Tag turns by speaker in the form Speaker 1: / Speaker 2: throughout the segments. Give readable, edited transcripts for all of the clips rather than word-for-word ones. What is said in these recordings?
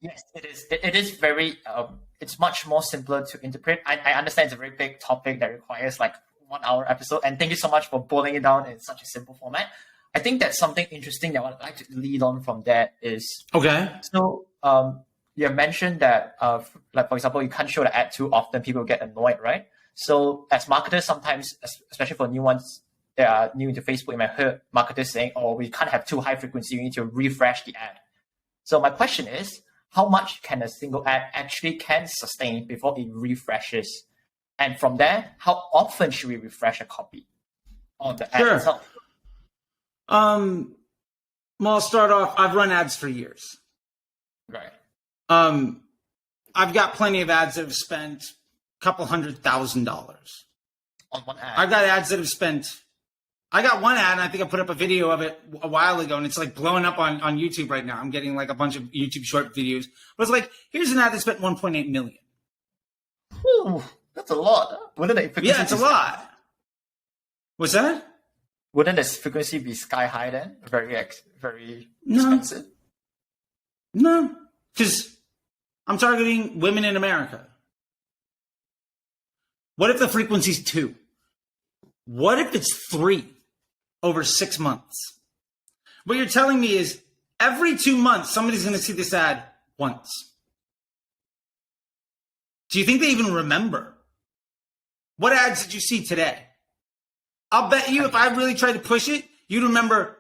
Speaker 1: Yes, it is. It is very. It's much more simpler to interpret. I understand it's a very big topic that requires like 1 hour episode. And thank you so much for boiling it down in such a simple format. I think that's something interesting that I'd like to lead on from that is
Speaker 2: Okay.
Speaker 1: so. You mentioned that like for example, you can't show the ad too often. People get annoyed, right? So as marketers, sometimes, especially for new ones that are new into Facebook, you might hear marketers saying, "Oh, we can't have too high frequency. We need to refresh the ad." So my question is, how much can a single ad actually can sustain before it refreshes? And from there, how often should we refresh a copy on the ad itself?
Speaker 2: Well, I'll start off. I've run ads for years.
Speaker 1: Right.
Speaker 2: I've got plenty of ads that have spent a couple $100,000
Speaker 1: on one ad.
Speaker 2: I've got ads that have spent. I got one ad, and I think I put up a video of it a while ago, and it's like blowing up on YouTube right now. I'm getting like a bunch of YouTube short videos, but it's like, here's an ad that spent 1.8 million.
Speaker 1: Ooh, that's a lot. Wouldn't it?
Speaker 2: Yeah, it's a lot. What's that?
Speaker 1: Wouldn't the frequency be sky high then? Very expensive.
Speaker 2: No, because I'm targeting women in America. What if the frequency's 2? What if it's 3 over 6 months? What you're telling me is every 2 months, somebody's going to see this ad once. Do you think they even remember? What ads did you see today? I'll bet you if I really tried to push it, you'd remember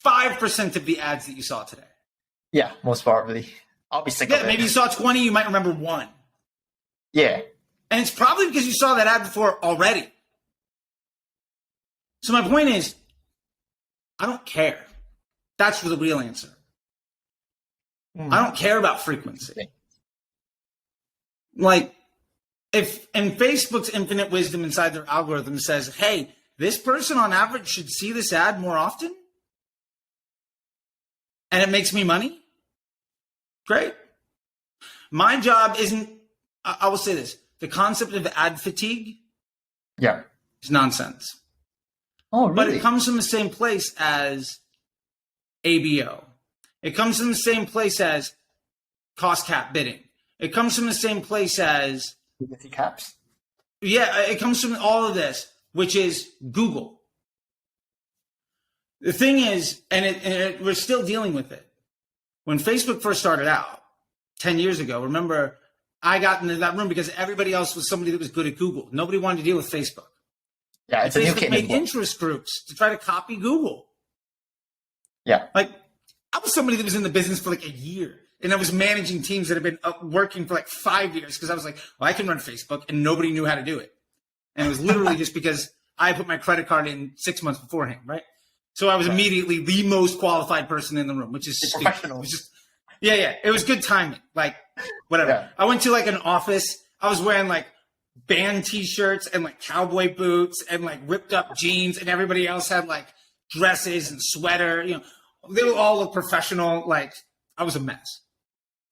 Speaker 2: 5% of the ads that you saw today.
Speaker 1: Yeah, most probably. I'll be sick of it.
Speaker 2: Maybe you saw 20, you might remember 1.
Speaker 1: Yeah.
Speaker 2: And it's probably because you saw that ad before already. So my point is, I don't care. That's the real answer. I don't care about frequency. Like, if in Facebook's infinite wisdom inside their algorithm says, hey, this person on average should see this ad more often, and it makes me money, great. My job isn't, I will say this, the concept of ad fatigue is nonsense.
Speaker 1: Oh, really?
Speaker 2: But it comes from the same place as ABO. It comes from the same place as cost cap bidding. It comes from the same place as
Speaker 1: frequency caps.
Speaker 2: Yeah, it comes from all of this, which is Google. The thing is, and we're still dealing with it. When Facebook first started out 10 years ago, remember, I got into that room because everybody else was somebody that was good at Google. Nobody wanted to deal with Facebook.
Speaker 1: Yeah, it's a new kid.
Speaker 2: Facebook made interest groups to try to copy Google.
Speaker 1: Yeah.
Speaker 2: Like, I was somebody that was in the business for like a year. And I was managing teams that have been working for like 5 years because I was like, well, I can run Facebook, and nobody knew how to do it. And it was literally just because I put my credit card in 6 months beforehand, right? So I was immediately the most qualified person in the room, which is
Speaker 1: professional.
Speaker 2: It was just, yeah. It was good timing. Like, whatever. Yeah. I went to like an office. I was wearing like band t-shirts and like cowboy boots and like ripped up jeans, and everybody else had like dresses and sweater. You know, they all look professional. Like, I was a mess.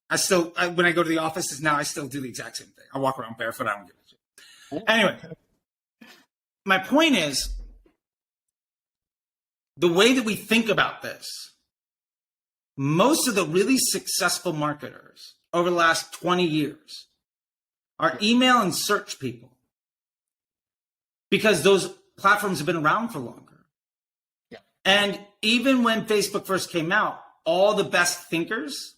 Speaker 2: When I go to the offices now, I still do the exact same thing. I walk around barefoot. I don't give a shit. Anyway, my point is, the way that we think about this, most of the really successful marketers over the last 20 years are email and search people, because those platforms have been around for longer.
Speaker 1: Yeah.
Speaker 2: And even when Facebook first came out, all the best thinkers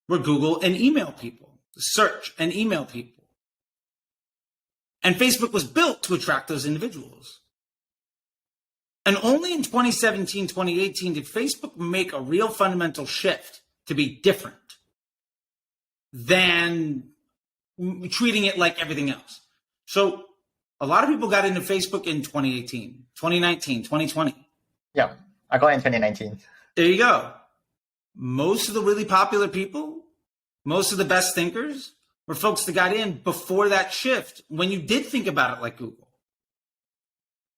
Speaker 2: were Google and email people, search and email people. And Facebook was built to attract those individuals. And only in 2017, 2018 did Facebook make a real fundamental shift to be different than treating it like everything else. So a lot of people got into Facebook in 2018, 2019, 2020.
Speaker 1: Yeah, I got in 2019.
Speaker 2: There you go. Most of the really popular people, most of the best thinkers were folks that got in before that shift, when you did think about it like Google.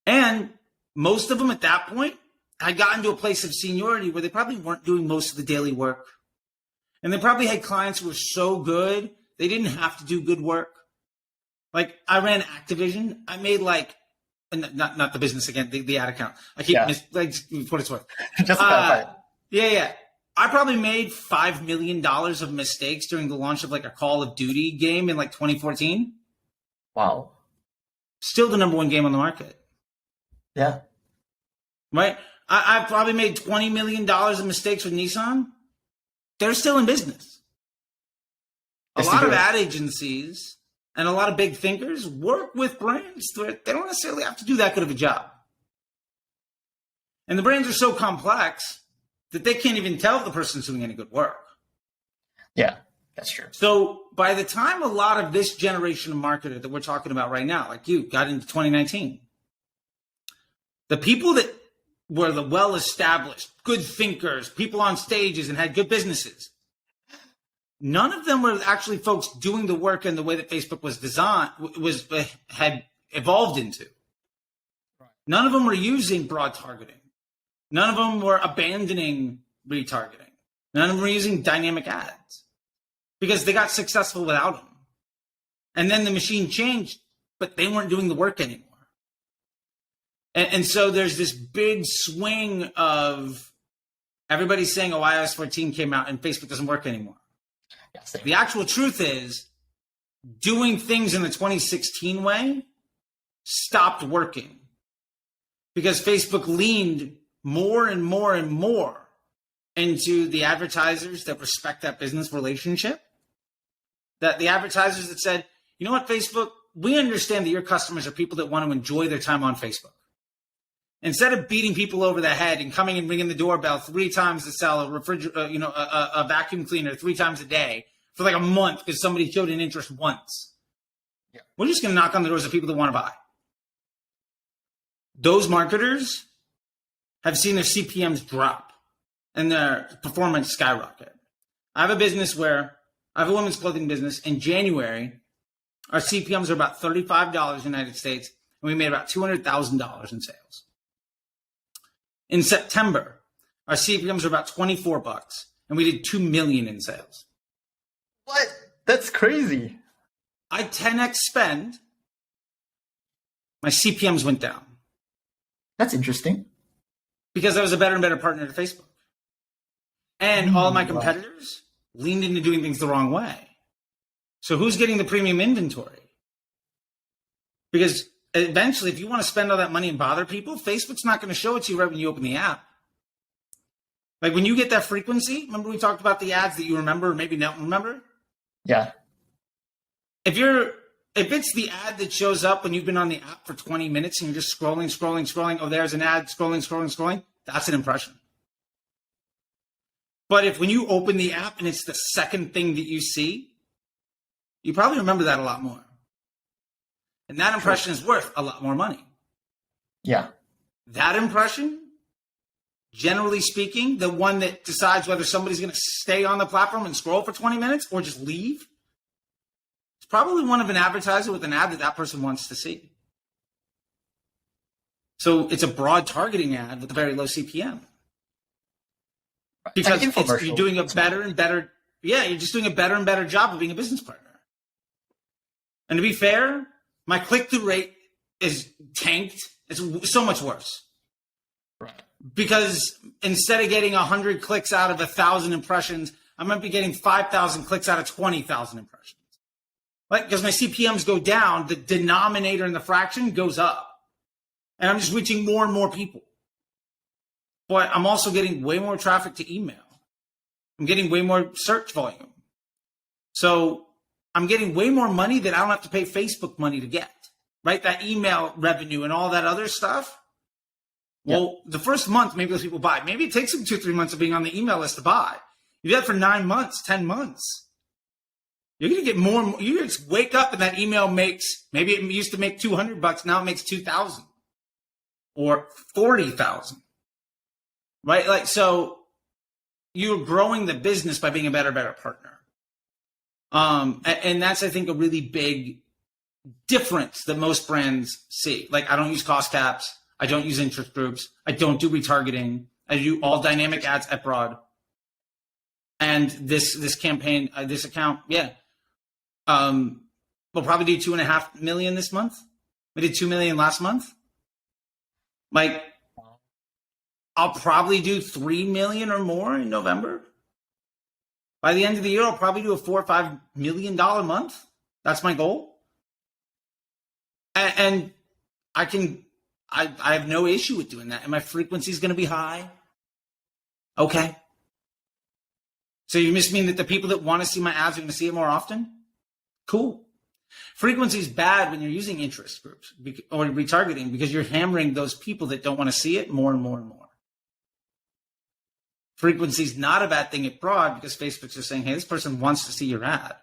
Speaker 2: And most of them at that point had gotten to a place of seniority where they probably weren't doing most of the daily work. And they probably had clients who were so good, they didn't have to do good work. Like, I ran Activision. I made like, not the business again, the ad account. I keep like, what it's worth.
Speaker 1: Just
Speaker 2: yeah. I probably made $5 million of mistakes during the launch of like a Call of Duty game in like 2014.
Speaker 1: Wow.
Speaker 2: Still the number one game on the market.
Speaker 1: Yeah.
Speaker 2: Right? I've probably made $20 million of mistakes with Nissan. They're still in business. A lot of ad agencies and a lot of big thinkers work with brands that they don't necessarily have to do that good of a job. And the brands are so complex that they can't even tell if the person's doing any good work.
Speaker 1: Yeah, that's true.
Speaker 2: So by the time a lot of this generation of marketer that we're talking about right now, like you, got into 2019, the people that were the well-established, good thinkers, people on stages and had good businesses, none of them were actually folks doing the work in the way that Facebook was designed, had evolved into. None of them were using broad targeting. None of them were abandoning retargeting. None of them were using dynamic ads because they got successful without them. And then the machine changed, but they weren't doing the work anymore. And so there's this big swing of everybody saying, oh, iOS 14 came out and Facebook doesn't work anymore.
Speaker 1: Yes,
Speaker 2: the actual truth is doing things in the 2016 way stopped working because Facebook leaned more and more and more into the advertisers that respect that business relationship. That the advertisers that said, you know what, Facebook, we understand that your customers are people that want to enjoy their time on Facebook. Instead of beating people over the head and coming and ringing the doorbell 3 times to sell a vacuum cleaner 3 times a day for like a month because somebody showed an interest once, we're just going to knock on the doors of people that want to buy. Those marketers have seen their CPMs drop and their performance skyrocket. I have a business where I have a women's clothing business. In January, our CPMs are about $35 in the United States, and we made about $200,000 in sales. In September, our CPMs are about $24, and we did $2 million in sales.
Speaker 1: What? That's crazy.
Speaker 2: I 10x spend. My CPMs went down.
Speaker 1: That's interesting.
Speaker 2: Because I was a better and better partner to Facebook. And all of my competitors leaned into doing things the wrong way. So who's getting the premium inventory? Because eventually, if you want to spend all that money and bother people, Facebook's not going to show it to you right when you open the app. Like when you get that frequency, remember we talked about the ads that you remember or maybe don't remember?
Speaker 1: Yeah.
Speaker 2: If it's the ad that shows up when you've been on the app for 20 minutes and you're just scrolling, oh, there's an ad, scrolling, that's an impression. But if when you open the app and it's the second thing that you see, you probably remember that a lot more. And that impression is worth a lot more money.
Speaker 1: Yeah.
Speaker 2: That impression, generally speaking, the one that decides whether somebody's going to stay on the platform and scroll for 20 minutes or just leave, it's probably one of an advertiser with an ad that person wants to see. So it's a broad targeting ad with a very low CPM. Because you're doing a better and better, you're just doing a better and better job of being a business partner. And to be fair, my click-through rate is tanked. It's so much worse.
Speaker 1: Right.
Speaker 2: Because instead of getting 100 clicks out of 1,000 impressions, I might be getting 5,000 clicks out of 20,000 impressions. Like, because my CPMs go down, the denominator in the fraction goes up. And I'm just reaching more and more people. But I'm also getting way more traffic to email. I'm getting way more search volume. So I'm getting way more money that I don't have to pay Facebook money to get, right? That email revenue and all that other stuff. Well, the first month, maybe those people buy. Maybe it takes them 2-3 months of being on the email list to buy. You do that for 9 months, 10 months. You're going to get more and more. You just wake up and that email makes, maybe it used to make $200. Now it makes 2,000 or 40,000. Right? Like, so you're growing the business by being a better partner. And that's, I think, a really big difference that most brands see. Like, I don't use cost caps. I don't use interest groups. I don't do retargeting. I do all dynamic ads at broad. And this campaign, this account, we'll probably do 2.5 million this month. We did 2 million last month. Like, I'll probably do 3 million or more in November. By the end of the year, I'll probably do a $4 or $5 million month. That's my goal. And I have no issue with doing that. And my frequency is going to be high. Okay. So you just mean that the people that want to see my ads are going to see it more often? Cool. Frequency is bad when you're using interest groups or retargeting because you're hammering those people that don't want to see it more and more and more. Frequency is not a bad thing at broad because Facebook's just saying, hey, this person wants to see your ad.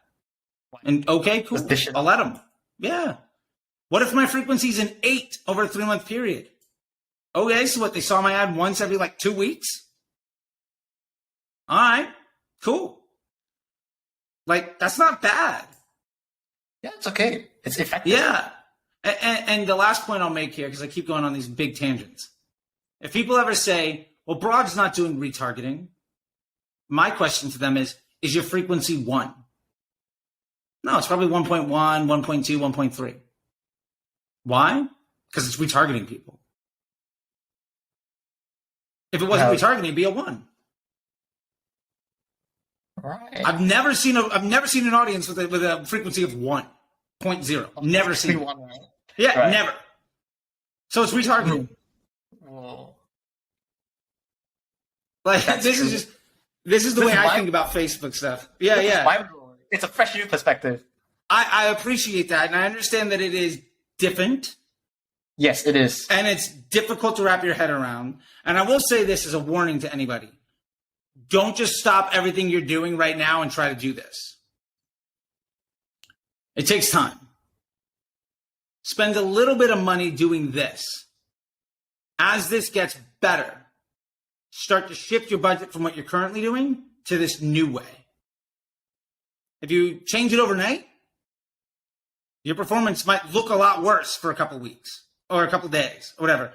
Speaker 2: And okay, cool. I'll let them. Yeah. What if my frequency is an 8 over a 3-month period? Okay, so what? They saw my ad once every like 2 weeks? All right, cool. Like, that's not bad.
Speaker 1: Yeah, it's okay. It's effective.
Speaker 2: Yeah. And the last point I'll make here, because I keep going on these big tangents. If people ever say, well, broad's not doing retargeting, my question to them is your frequency 1? No, it's probably 1.1, 1.2, 1.3. Why? Because it's retargeting people. If it wasn't retargeting, it'd be a 1.
Speaker 1: Right.
Speaker 2: I've never seen an audience with a frequency of 1.0. Never seen
Speaker 1: one, right?
Speaker 2: Yeah,
Speaker 1: right.
Speaker 2: Never. So it's retargeting.
Speaker 1: Whoa.
Speaker 2: Like this is the way I think about Facebook stuff. Yeah.
Speaker 1: It's a fresh new perspective.
Speaker 2: I appreciate that, and I understand that it is different.
Speaker 1: Yes, it is.
Speaker 2: And it's difficult to wrap your head around. And I will say this as a warning to anybody. Don't just stop everything you're doing right now and try to do this. It takes time. Spend a little bit of money doing this. As this gets better, start to shift your budget from what you're currently doing to this new way. If you change it overnight, your performance might look a lot worse for a couple weeks or a couple days or whatever.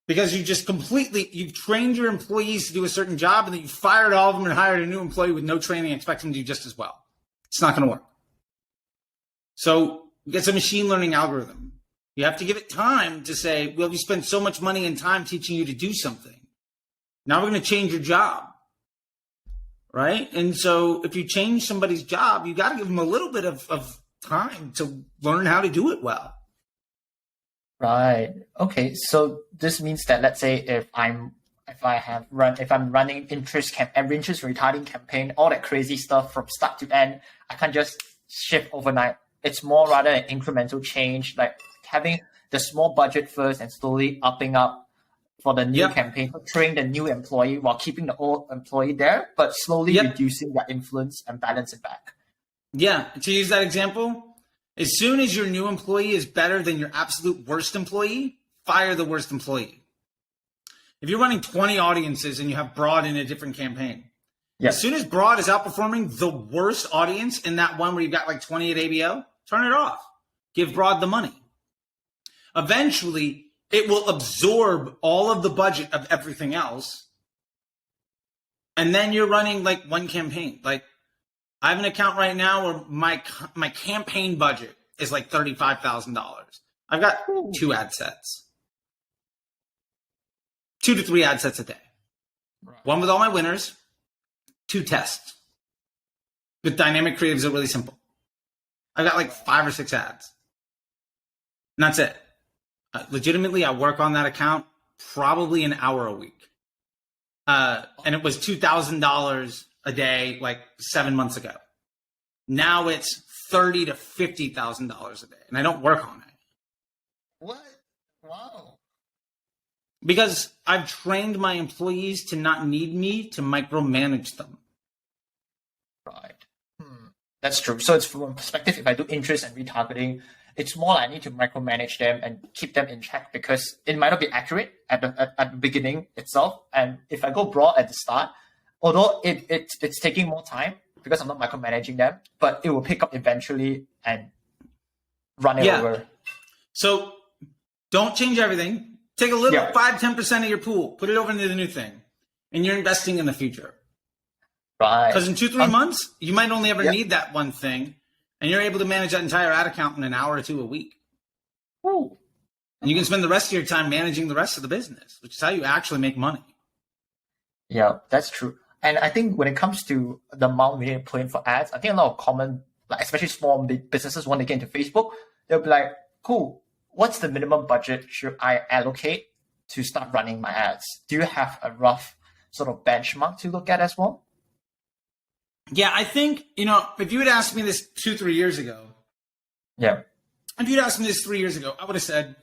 Speaker 2: Because you've trained your employees to do a certain job and then you fired all of them and hired a new employee with no training and expect them to do just as well. It's not going to work. So it's a machine learning algorithm. You have to give it time to say, well, we spent so much money and time teaching you to do something. Now we're going to change your job. Right? And so if you change somebody's job, you got to give them a little bit of time to learn how to do it well.
Speaker 1: Right. Okay. So this means that, let's say if I'm running interest retarding campaign, all that crazy stuff from start to end, I can't just shift overnight. It's more rather an incremental change, like having the small budget first and slowly upping up for the new campaign, to train the new employee while keeping the old employee there, but slowly reducing their influence and balance it back. Yeah.
Speaker 2: To use that example, as soon as your new employee is better than your absolute worst employee, fire the worst employee. If you're running 20 audiences and you have broad in a different campaign, as soon as broad is outperforming the worst audience in that one where you've got like 20 at ABO, turn it off. Give broad the money. Eventually, it will absorb all of the budget of everything else. And then you're running like one campaign. Like, I have an account right now where my campaign budget is like $35,000. I've got 2 ad sets. 2 to 3 ad sets a day. Right. One with all my winners, 2 tests. With dynamic creatives are really simple. I've got like 5 or 6 ads. And that's it. Legitimately, I work on that account probably an hour a week. And it was $2,000 a day like 7 months ago. Now it's $30,000 to $50,000 a day, and I don't work on it.
Speaker 1: What? Wow.
Speaker 2: Because I've trained my employees to not need me to micromanage them.
Speaker 1: Right. That's true. So it's from a perspective, if I do interest and retargeting, it's more like I need to micromanage them and keep them in check because it might not be accurate at the beginning itself. And if I go broad at the start, although it's taking more time because I'm not micromanaging them, but it will pick up eventually and run it over. So
Speaker 2: don't change everything. Take a little 5-10% of your pool, put it over into the new thing, and you're investing in the future.
Speaker 1: Right.
Speaker 2: Because in 2-3 months, you might only ever need that one thing, and you're able to manage that entire ad account in an hour or 2 a week.
Speaker 1: Ooh.
Speaker 2: And you can spend the rest of your time managing the rest of the business, which is how you actually make money.
Speaker 1: Yeah, that's true. And I think when it comes to the amount we need to put in for ads, I think a lot of common, like especially small businesses, when they get into Facebook, they'll be like, cool, what's the minimum budget should I allocate to start running my ads? Do you have a rough sort of benchmark to look at as well?
Speaker 2: Yeah, I think, if you had asked me this 2-3 years ago,
Speaker 1: Yeah.
Speaker 2: if you'd asked me this 3 years ago, I would have said,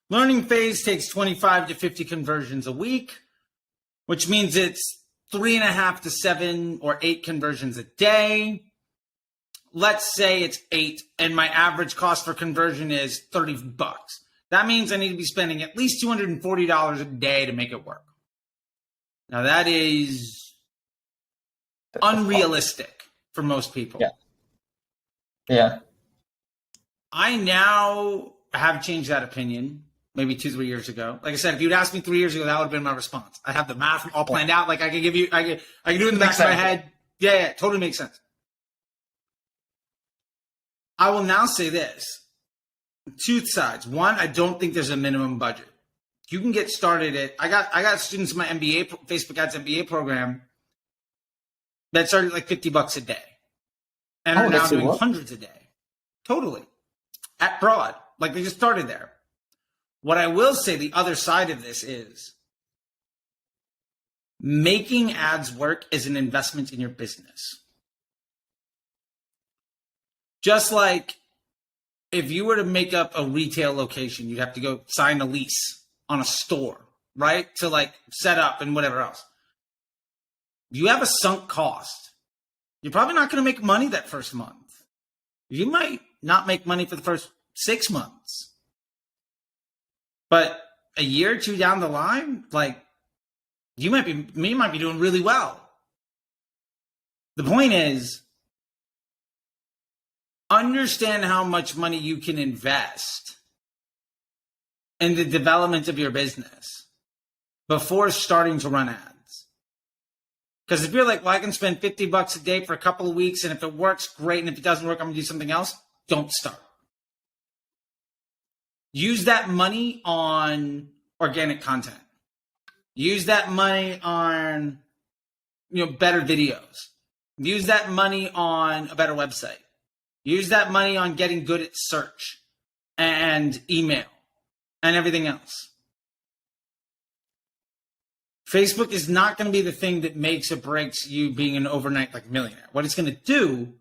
Speaker 2: learning phase takes 25 to 50 conversions a week, which means it's 3.5 to 7 or 8 conversions a day. Let's say it's 8 and my average cost for conversion is $30. That means I need to be spending at least $240 a day to make it work. Now that is unrealistic for most people.
Speaker 1: Yeah. Yeah.
Speaker 2: I now have changed that opinion. Maybe 2-3 years ago. Like I said, if you'd asked me 3 years ago, that would have been my response. I have the math all planned out. Like I can do it in the back of my head. Yeah, totally makes sense. I will now say this. Two sides. One, I don't think there's a minimum budget. You can get started at, I got students in my MBA, Facebook Ads MBA program that started like $50 a day. And are now doing hundreds a day. Totally. At broad. Like they just started there. What I will say, the other side of this is making ads work is an investment in your business. Just like if you were to make up a retail location, you'd have to go sign a lease on a store, right? To like set up and whatever else. You have a sunk cost. You're probably not going to make money that first month. You might not make money for the first 6 months. But a year or two down the line, like you might be doing really well. The point is, understand how much money you can invest in the development of your business before starting to run ads. Because if you're like, well, I can spend $50 a day for a couple of weeks, and if it works, great. And if it doesn't work, I'm going to do something else. Don't start. Use that money on organic content. Use that money on, better videos. Use that money on a better website. Use that money on getting good at search and email and everything else. Facebook is not going to be the thing that makes or breaks you being an overnight millionaire. What it's going to do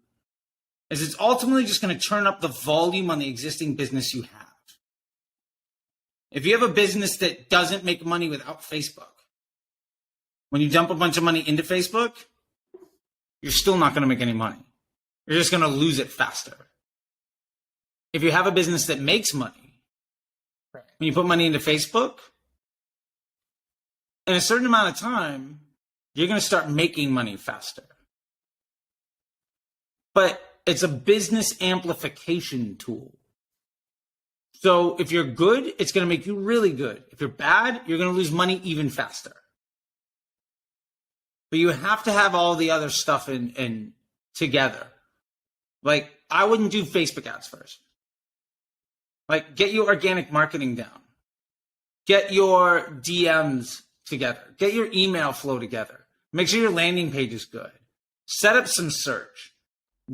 Speaker 2: is it's ultimately just going to turn up the volume on the existing business you have. If you have a business that doesn't make money without Facebook, when you dump a bunch of money into Facebook, you're still not going to make any money. You're just going to lose it faster. If you have a business that makes money, when you put money into Facebook, in a certain amount of time, you're going to start making money faster. But it's a business amplification tool. So if you're good, it's going to make you really good. If you're bad, you're going to lose money even faster. But you have to have all the other stuff in together. Like, I wouldn't do Facebook ads first. Like, get your organic marketing down. Get your DMs together. Get your email flow together. Make sure your landing page is good. Set up some search.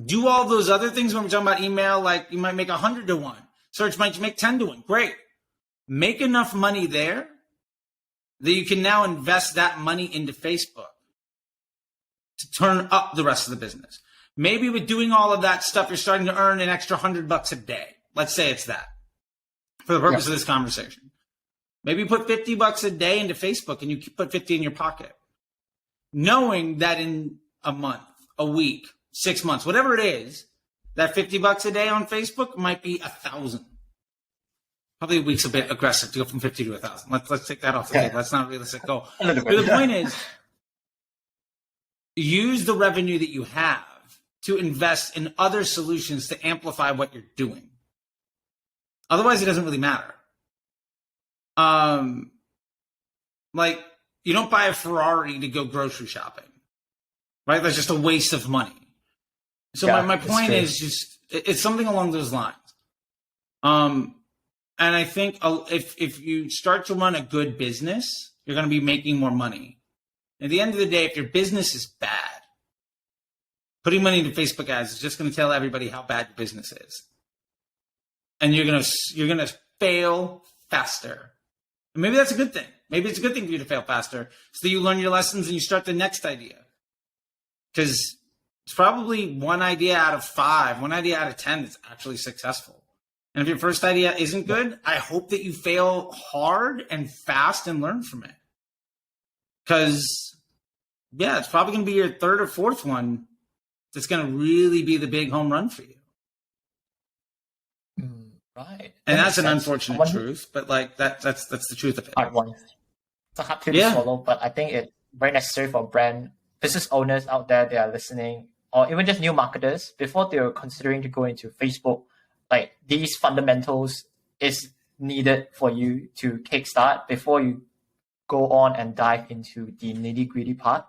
Speaker 2: Do all those other things when we're talking about email, like you might make 100 to 1. Search might make 10 to 1. Great. Make enough money there that you can now invest that money into Facebook to turn up the rest of the business. Maybe with doing all of that stuff, you're starting to earn an extra $100 a day. Let's say it's that for the purpose of this conversation. Maybe you put $50 a day into Facebook and you put 50 in your pocket, knowing that in a month, a week, 6 months, whatever it is, that $50 a day on Facebook might be 1,000. Probably a week's a bit aggressive to go from 50 to 1,000. Let's take that off the table. That's not a realistic goal. But the point is, use the revenue that you have to invest in other solutions to amplify what you're doing. Otherwise, it doesn't really matter. Like, you don't buy a Ferrari to go grocery shopping, right? That's just a waste of money. So my point is just, it's something along those lines. And I think if you start to run a good business, you're going to be making more money. At the end of the day, if your business is bad, putting money into Facebook ads is just going to tell everybody how bad your business is. And you're going to fail faster. And maybe that's a good thing. Maybe it's a good thing for you to fail faster so that you learn your lessons and you start the next idea. Because it's probably one idea out of 5, one idea out of 10 that's actually successful. And if your first idea isn't good, I hope that you fail hard and fast and learn from it. Because, yeah, it's probably going to be your third or fourth one that's going to really be the big home run for you.
Speaker 1: Right.
Speaker 2: And that's an unfortunate truth, but like that's the truth of it.
Speaker 1: Hard one. It's a hard pill to swallow, but I think it's very necessary for brand business owners out there that are listening, or even just new marketers, before they're considering to go into Facebook. Like, these fundamentals is needed for you to kickstart before you go on and dive into the nitty-gritty part.